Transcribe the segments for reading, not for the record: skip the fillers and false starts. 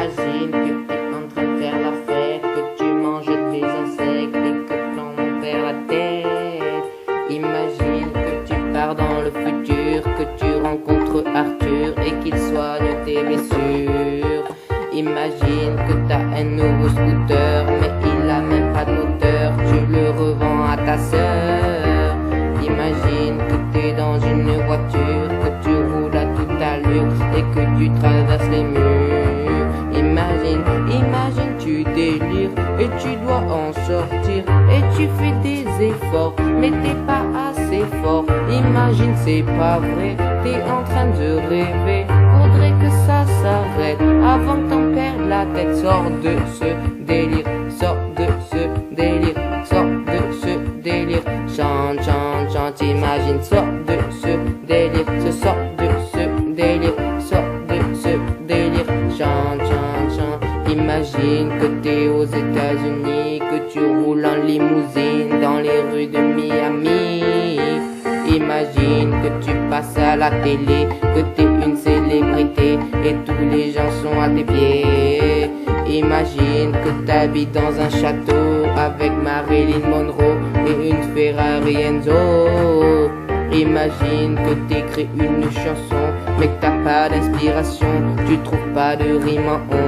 Imagine que t'es en train de faire la fête, que tu manges des insectes et que t'en perds la tête. Imagine que tu pars dans le futur, que tu rencontres Arthur et qu'il soigne tes blessures. Imagine que t'as un nouveau scooter, mais il a même pas de moteur, tu le revends à ta sœur. Imagine que t'es dans une voiture, que tu roules à toute allure et que tu traverses les murs. Imagine tu délires et tu dois en sortir et tu fais des efforts mais t'es pas assez fort. Imagine c'est pas vrai, t'es en train de rêver, faudrait que ça s'arrête avant que t'en perdes la tête. Sors de ce délire, sors de ce délire, sors de ce délire. Chante, chante, chante, imagine, sors de ce délire, sors de ce délire, sors de ce délire. Chante, chante, chante. Imagine que t'es aux États-Unis, que tu roules en limousine dans les rues de Miami. Imagine que tu passes à la télé, que t'es une célébrité et tous les gens sont à tes pieds. Imagine que t'habites dans un château avec Marilyn Monroe et une Ferrari Enzo. Imagine que t'écris une chanson mais que t'as pas d'inspiration, tu trouves pas de rime en on.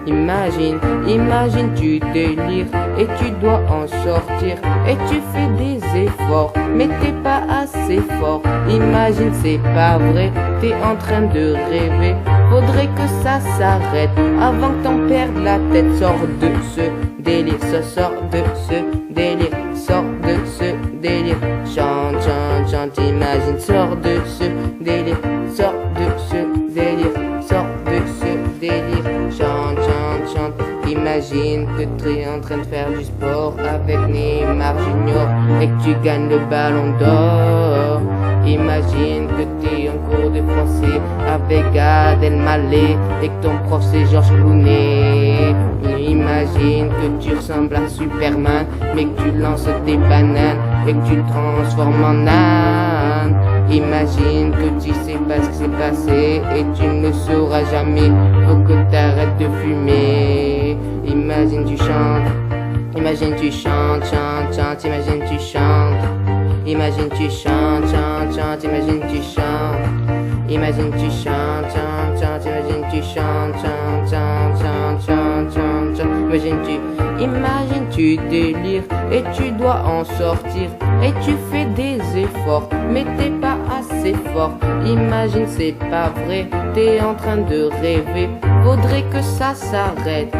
Imagine tu délires et tu dois en sortir et tu fais des efforts mais t'es pas assez fort. Imagine c'est pas vrai, t'es en train de rêver, faudrait que ça s'arrête avant que t'en perdes la tête. Sors de ce délire, sors de ce délire, sors de ce délire. Chante, chante, chante, imagine, sors de ce délire, sors de ce délire, sors de ce délire. Chante, chante, chante, imagine que tu es en train de faire du sport avec Neymar Junior et que tu gagnes le ballon d'or. Imagine que t'es en cours de français avec Gad Elmaleh et que ton prof c'est Georges Clooney. Imagine que tu ressembles à Superman mais que tu lances tes bananes et que tu le transformes en âne. Imagine que tu sais pas ce qui s'est passé et tu ne le sauras jamais, faut que t'arrêtes de fumer. Imagine tu chantes, chante, chante, imagine tu chantes. Imagine tu chantes, chante, chante, imagine tu chantes. Imagine tu chantes, chante, chante, imagine tu chantes, chante, chante, chante, chante, chante, chante. Imagine tu délires et tu dois en sortir et tu fais des efforts mais t'es pas assez fort. Imagine c'est pas vrai, t'es en train de rêver, faudrait que ça s'arrête